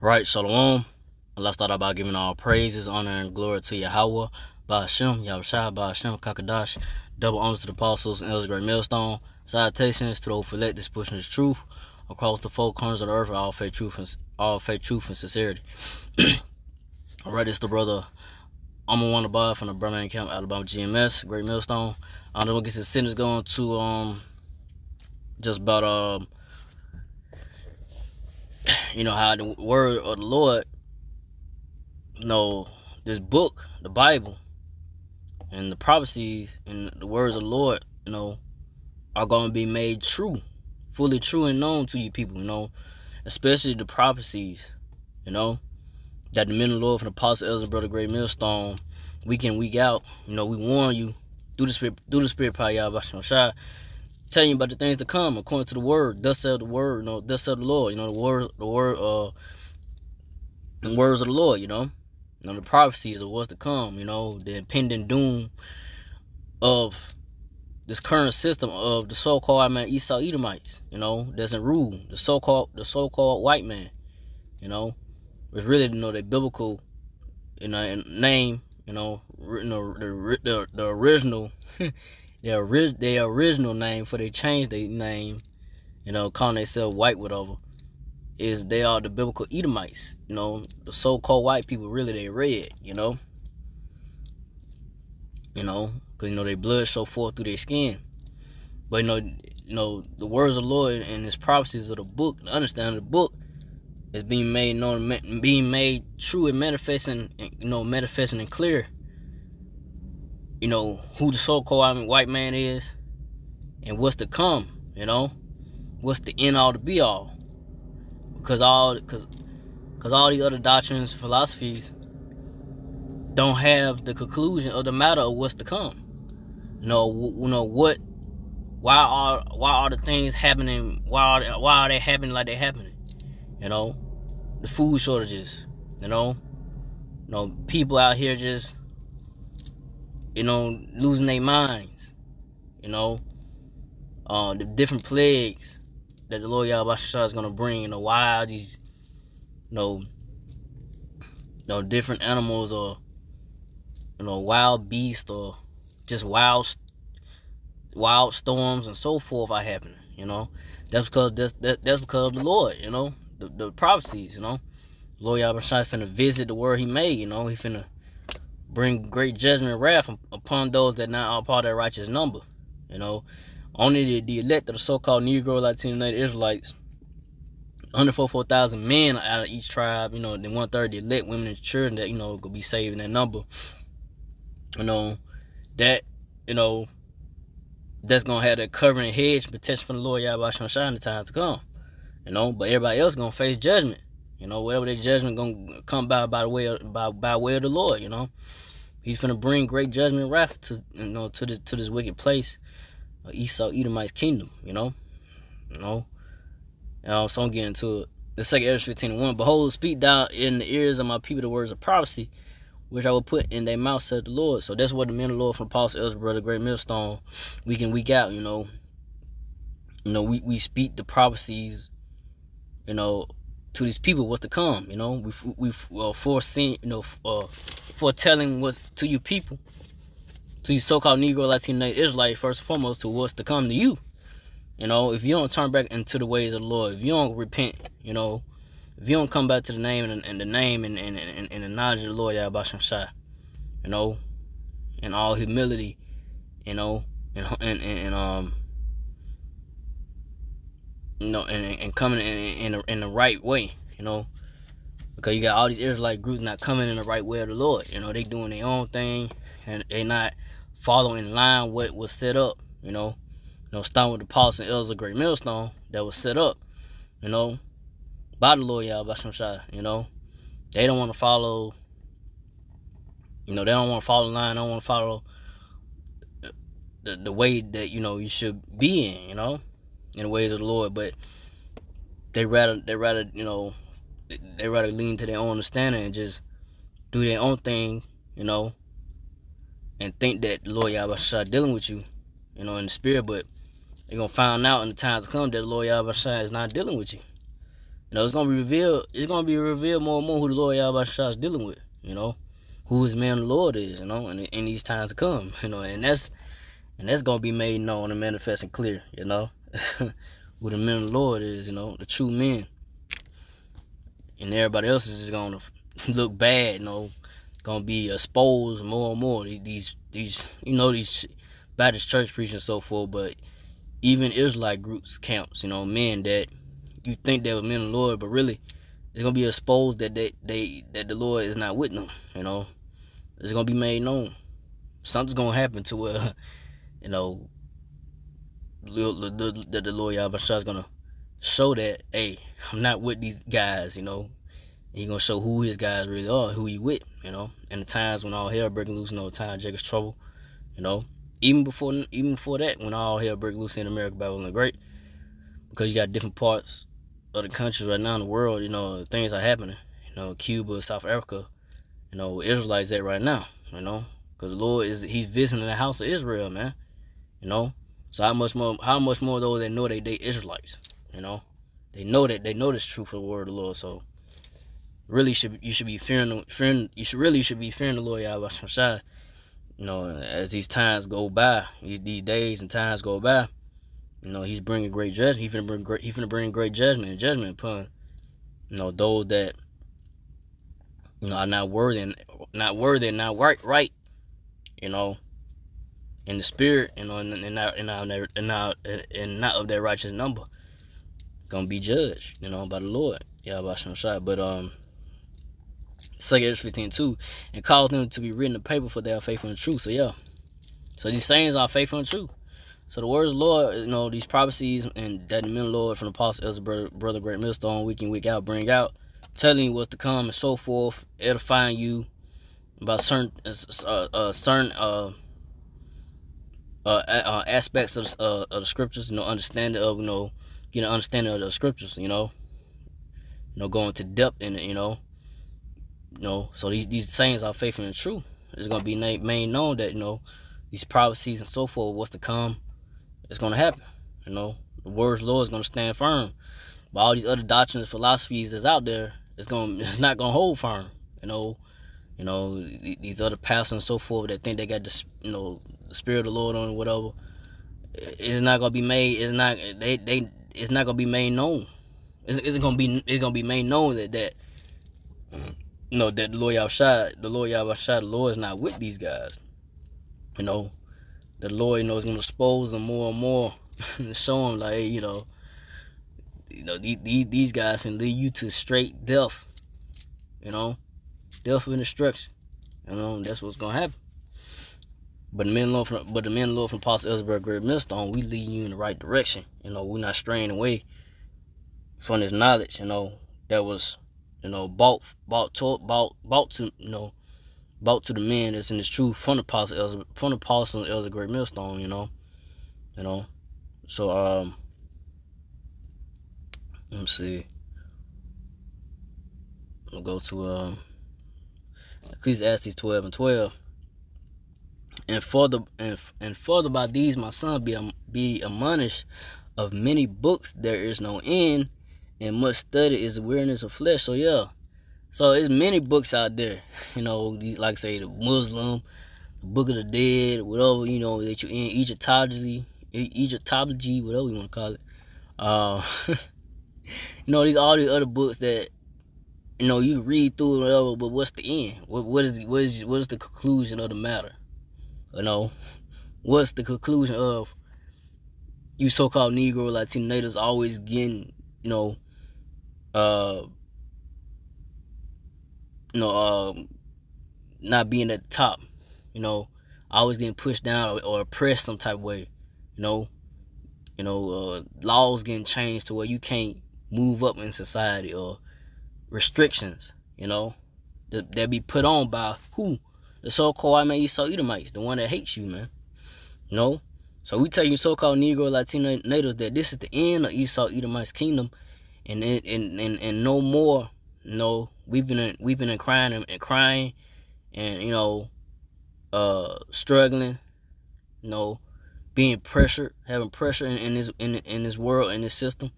Right, Shalom. Let's start out by giving all praises, honor, and glory to Yahweh, Ba'ashem, Yahushua, Ba'ashem, Kakadash, double honors to the apostles and elders, great millstone. Salutations to those who elect this pushing this truth across the four corners of the earth, all faith, truth, and sincerity. Alright, it's the brother I'm a one above from the Birmingham Camp, Alabama GMS, great millstone. I'm gonna get the sentence going to just about how the word of the Lord, this book, the Bible, and the prophecies and the words of the Lord, are going to be made true, fully true and known to you people, especially the prophecies, that the men of the Lord from the apostle, elders, brother, great millstone, week in, week out, we warn you through the spirit power, Yahweh, telling you about the things to come according to the word. Thus said the word, thus said the Lord, the words of the Lord, the prophecies of what's to come, the impending doom of this current system of the so-called Esau Edomites, that's in rule, the so-called white man, it's really the biblical, name, the original, their original name, for they changed their name, calling themselves white, whatever, is they are the biblical Edomites, the so-called white people, really they red, because their blood show forth through their skin. But the words of the Lord and his prophecies of the book, the understanding of the book, is being made known, being made true and manifesting and clear. Who the so-called white man is, and what's to come. What's the end all to be all. Because all these other doctrines, philosophies, don't have the conclusion of the matter of what's to come. Why are the things happening? Why are they happening like they're happening? The food shortages. People out here just losing their minds. The different plagues that the Lord Yahweh is gonna bring. Why are these different animals, or wild beasts, or just wild storms and so forth are happening. That's because that's because of the Lord. The prophecies. Lord Yahweh finna visit the world He made. He finna bring great judgment and wrath upon those that not are part of that righteous number. Only the elect of the so-called Negro, Latino, Native Israelites, 144,000 men out of each tribe, then 1/3 the elect, women and children that, gonna be saved in that number. That's gonna have that covering hedge protection from the Lord Yahweh Shai in the time to come. But everybody else gonna face judgment. Whatever their judgment gonna come by way of the Lord. He's gonna bring great judgment and wrath to this wicked place, Esau Edomite's kingdom. So I'm getting to it. The second Ezra 15:1. Behold, speak down in the ears of my people the words of prophecy, which I will put in their mouth, said the Lord. So that's what the men of the Lord from Apostle, elders, brother, great millstone, week in, week out. We speak the prophecies, to these people what's to come. We foreseeing, foretelling what's to you people, to you so-called Negro, Latino, Israelites, first and foremost, to what's to come to you. If you don't turn back into the ways of the Lord, if you don't repent, if you don't come back to the name and the name and the knowledge of the Lord Yahweh Shai, in all humility, and coming in the right way, because you got all these Israelite groups not coming in the right way of the Lord. They doing their own thing, and they not following in line what was set up. Starting with the apostle and elders of great millstone that was set up, by the Lord Yahweh Shai. They don't want to follow. They don't want to follow the line. They don't want to follow the way that you should be in the ways of the Lord. But they rather lean to their own understanding and just do their own thing, and think that the Lord Yahweh Shai dealing with you, in the spirit. But you're gonna find out in the times to come that the Lord Yahweh Shai is not dealing with you. You know, it's gonna be revealed. It's gonna be revealed more and more who the Lord Yahweh Shah is dealing with. You know, who His man the Lord is. You know, in these times to come. You know, and that's gonna be made known and manifest and clear. You know, who the man of the Lord is. You know, the true men, and everybody else is just gonna look bad. You know, gonna be exposed more and more. These you know, these Baptist church preaching and so forth, but even Israelite groups, camps, you know, men that you think they were men of the Lord, but really it's gonna be exposed that that the Lord is not with them. You know, it's gonna be made known. Something's gonna happen to where you know that the Lord Yahweh is gonna show that, hey, I'm not with these guys. You know, He's gonna show who His guys really are, who He with. You know, and the times when all hell breaking loose, you know, the time Jacob's trouble. You know, even before that, when all hell break loose in America, Babylon the Great, because you got different parts of the countries right now in the world, you know, things are happening. You know, Cuba, South Africa, you know, Israelites at right now, you know, because the Lord He's visiting the house of Israel, man. You know, so how much more of those that know they Israelites, you know, they know this truth of the word of the Lord. So really, you should be fearing the Lord Yahweh Shai. You know, as these times go by, these days and times go by, you know, He's bringing great judgment. He's finna bring great judgment upon, you know, those that, you know, are not worthy, not right, you know, in the spirit, you know, and not of their righteous number, gonna be judged, you know, by the Lord. Yeah, by some shot. But 2 Ezra 15:2, and cause them to be written in paper, for they are faithful and true. So yeah. So these sayings are faithful and true. So the words of the Lord, you know, these prophecies and that the men of the Lord from the apostle Ezra, brother Great Millstone, week in, week out, bring out, telling you what's to come and so forth, edifying you about certain aspects of the scriptures, you know, understanding of, you know, get an understanding of the scriptures, you know, going to depth in it, you know. So these sayings are faithful and true. It's gonna be made known that, you know, these prophecies and so forth, what's to come, it's gonna happen. You know, the words of the Lord is gonna stand firm. But all these other doctrines and philosophies that's out there, it's not gonna hold firm. You know, these other pastors and so forth that think they got the, you know, the spirit of the Lord on or whatever. It's not gonna be made. It's not gonna be made known. It's gonna be made known that you know, that the Lord Yahweh, the Lord is not with these guys. You know, the Lord, you know, is gonna expose them more and more and show them, like, hey, you know, these guys can lead you to straight death. You know, death and destruction. You know, that's what's gonna happen. But the men of the Lord from Apostle Ezra, Great Millstone, we lead you in the right direction. You know, we're not straying away from this knowledge. You know, that was, you know, bought to you know, brought to the men that's in this truth from the Apostle Ezra, Great Millstone. You know. So let me see. I'm gonna go to Ecclesiastes 12:12. And further by these, my son, be admonished of many books. There is no end, and much study is the weariness of flesh. So yeah, so there's many books out there. You know, like I say, the Muslim, the Book of the Dead, whatever, you know, that you're in, Egyptology, whatever you want to call it. You know, all these other books that, you know, you read through, whatever, but what's the end? What is the conclusion of the matter? You know, what's the conclusion of you so-called Negro, Latino natives always getting, you know, not being at the top, you know, always getting pushed down or oppressed some type of way, you know, laws getting changed to where you can't move up in society, or restrictions, you know, that be put on by who? The so-called Esau Edomites, the one that hates you, man. You know? So we tell you so-called Negro, Latino natives that this is the end of Esau Edomites kingdom, and no more, you know, weeping and crying and you know, struggling, you know, being pressured, having pressure in this world, in this system.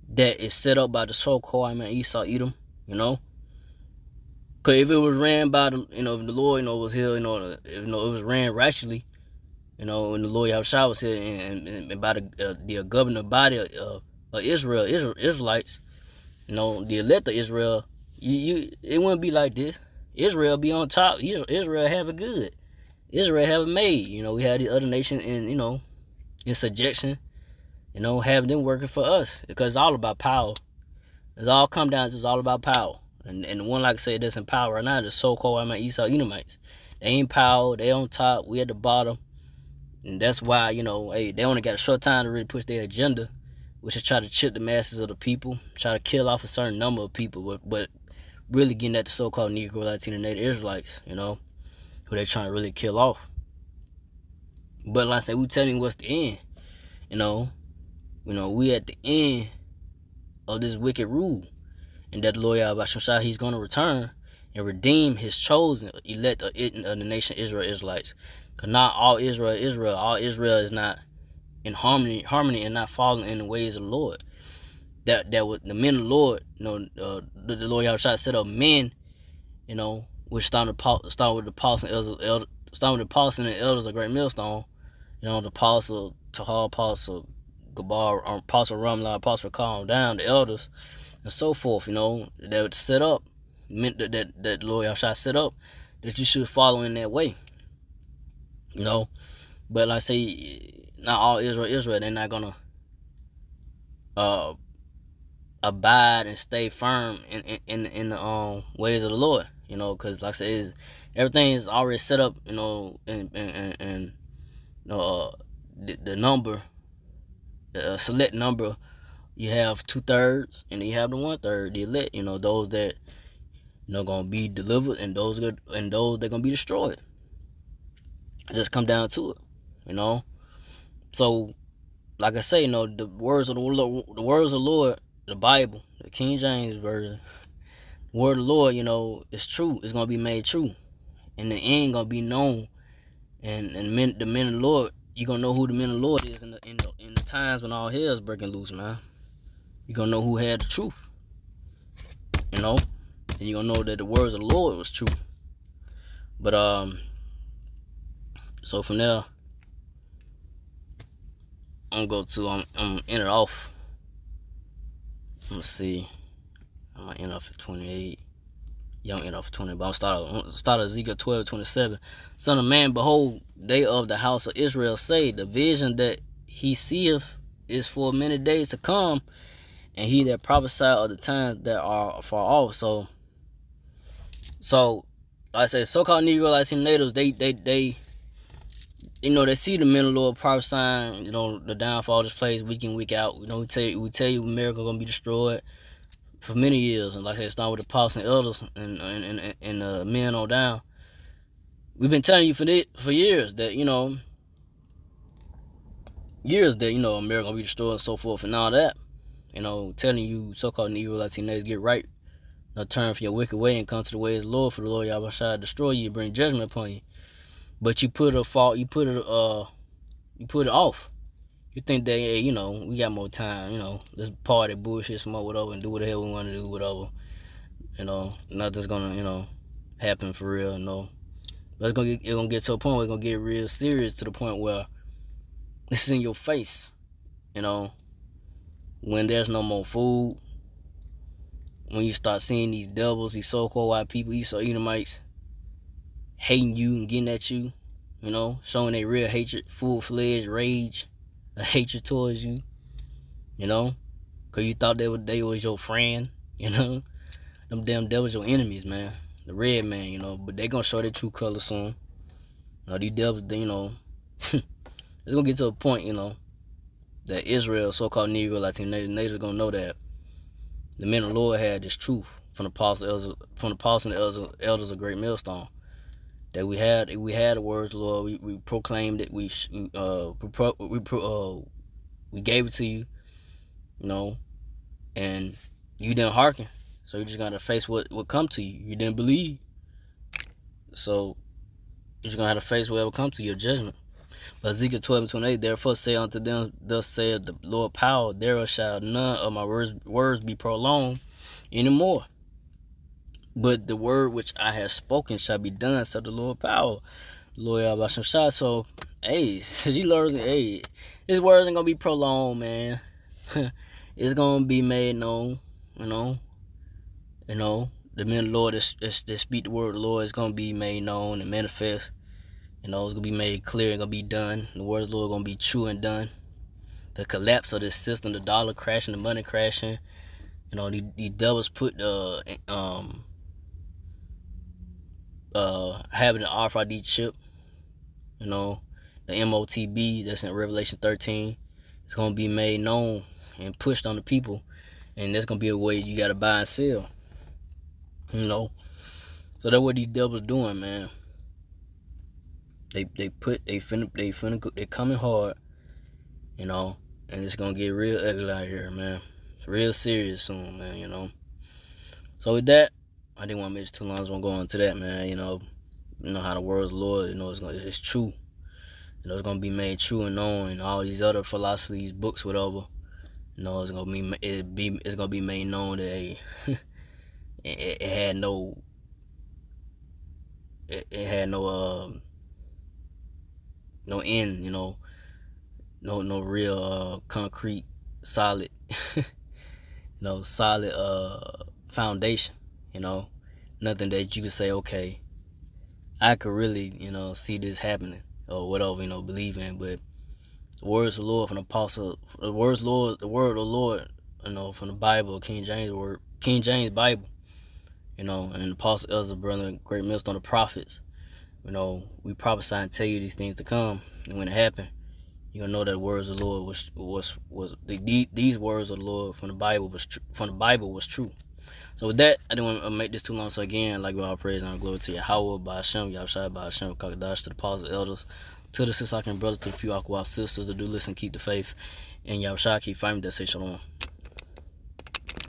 that is set up by the so-called Esau, Edom, you know. Cause if it was ran by the, if the Lord, was here, if, it was ran righteously, and the Lord Yahushua was here, and by the governing body of Israelites, the elect of Israel, it wouldn't be like this. Israel be on top. Israel have it good. Israel have it made. We had the other nations in subjection, having them working for us, because it's all about power. It's all come down to, it's all about power. And the one, like I said, that's in power right now, the so-called Esau Edomites. They ain't power. They on top. We at the bottom. And that's why, hey, they only got a short time to really push their agenda, which is try to chip the masses of the people, try to kill off a certain number of people, but really getting at the so-called Negro, Latino, Native Israelites, who they trying to really kill off. But like I said, we telling you what's the end. We at the end of this wicked rule, and that the Lord Yahushua, he's going to return and redeem his chosen elect of the nation Israelites. Because not all Israel is not in harmony and not following in the ways of the Lord. That was the men of the Lord, the Lord Yahushua set up men, which start with the apostles and elders of Great Millstone, the apostle Tahar, apostle Gabar, apostle Ramla, apostle Calm down, the elders, and so forth, that would set up, meant that the Lord Yahushua set up, that you should follow in that way. But like I say, not all Israel, they're not gonna abide and stay firm in the ways of the Lord, because like I said, everything is already set up, and the number, the select number, you have 2/3, and you have the 1/3, the elect, those that gonna be delivered, and those that gonna be destroyed. It just come down to it, So, like I say, the words of the Lord, the Bible, the King James version, the word of the Lord, is true. It's gonna be made true, and the end gonna be known. And the men of the Lord, you gonna know who the men of the Lord is in the times when all hell is breaking loose, man. You gonna know who had the truth, and you gonna know that the words of the Lord was true. But so from there, I'm gonna end it off. Let's see. I'm gonna end off at 28. Yeah, I'm gonna end off at 20, but I'm start at Ezekiel 12:27. Son of man, behold, they of the house of Israel say, the vision that he seeth is for many days to come, and he that prophesied of the times that are far off. So like I say, so-called Negro Latino natives, they they see the men of the Lord prophesying, the downfall of this place week in, week out. We tell you America gonna be destroyed for many years, and like I said, starting with the apostles and elders and men on down. We've been telling you for years that America gonna be destroyed and so forth and all that. Telling you so-called Negro Latinos, get right, turn from your wicked way and come to the ways of the Lord, for the Lord Yahushua destroy you and bring judgment upon you. But you put it off. You think that, hey, we got more time, let's party, bullshit, smoke, whatever, and do whatever we want to do, whatever. Nothing's gonna, happen for real, But it's gonna get to a point where it's gonna get real serious, to the point where this is in your face, when there's no more food, when you start seeing these devils, these so-called white people, Esau Edomites, hating you and getting at you, showing their real hatred, full-fledged rage, a hatred towards you, because you thought they was your friend, them damn devils your enemies, man, the red man, but they gonna show their true colors soon. These devils, it's gonna get to a point, that Israel, so-called Negro, Latino, natives are gonna know that the men of the Lord had this truth from the apostles and elders of Great Millstone. That we had the words of the Lord. We proclaimed it. We gave it to you, and you didn't hearken. So you just gotta face what come to you. You didn't believe, so you're just gonna have to face whatever come to your judgment. But Ezekiel 12:28, therefore say unto them, thus saith the Lord power, there shall none of my words be prolonged anymore. But the word which I have spoken shall be done, said the Lord power. Lord Yahweh Shah. So, hey, you learn, hey, his words ain't gonna be prolonged, man. It's gonna be made known, you know. The men of the Lord that speak the word of the Lord is gonna be made known and manifest. It's gonna be made clear and gonna be done. The word of the Lord gonna be true and done. The collapse of this system, the dollar crashing, the money crashing. These devils put having an RFID chip. The MOTB that's in Revelation 13. It's gonna be made known and pushed on the people, and there's gonna be a way you gotta buy and sell. So that's what these devils doing, man. They coming hard, and it's gonna get real ugly out here, man. Real serious soon, man. So with that, I didn't want to make this too long. I just want to go into that, man. How the word of the Lord, it's true. It's gonna be made true and known, and all these other philosophies, books, whatever. It's gonna be made known that it had no end, no real concrete, solid, solid foundation, nothing that you could say, okay, I could really, see this happening or whatever, believe in. But the words of the Lord from the apostle, the word of the Lord, from the Bible, King James Bible, and the apostle, elder brother, great millstone, the prophets. We prophesy and tell you these things to come, and when it happen, you're gonna know that the words of the Lord these words of the Lord from the Bible was true. So with that, I didn't want to make this too long. So again, like all praise and glory to Yahweh, by Hashem, Yahushua, by Hashem, Kakadash, to the apostles, elders, to the Sisakan brothers, to the few Akwab sisters that do listen, keep the faith, and Yahushua keep fighting that say shalom.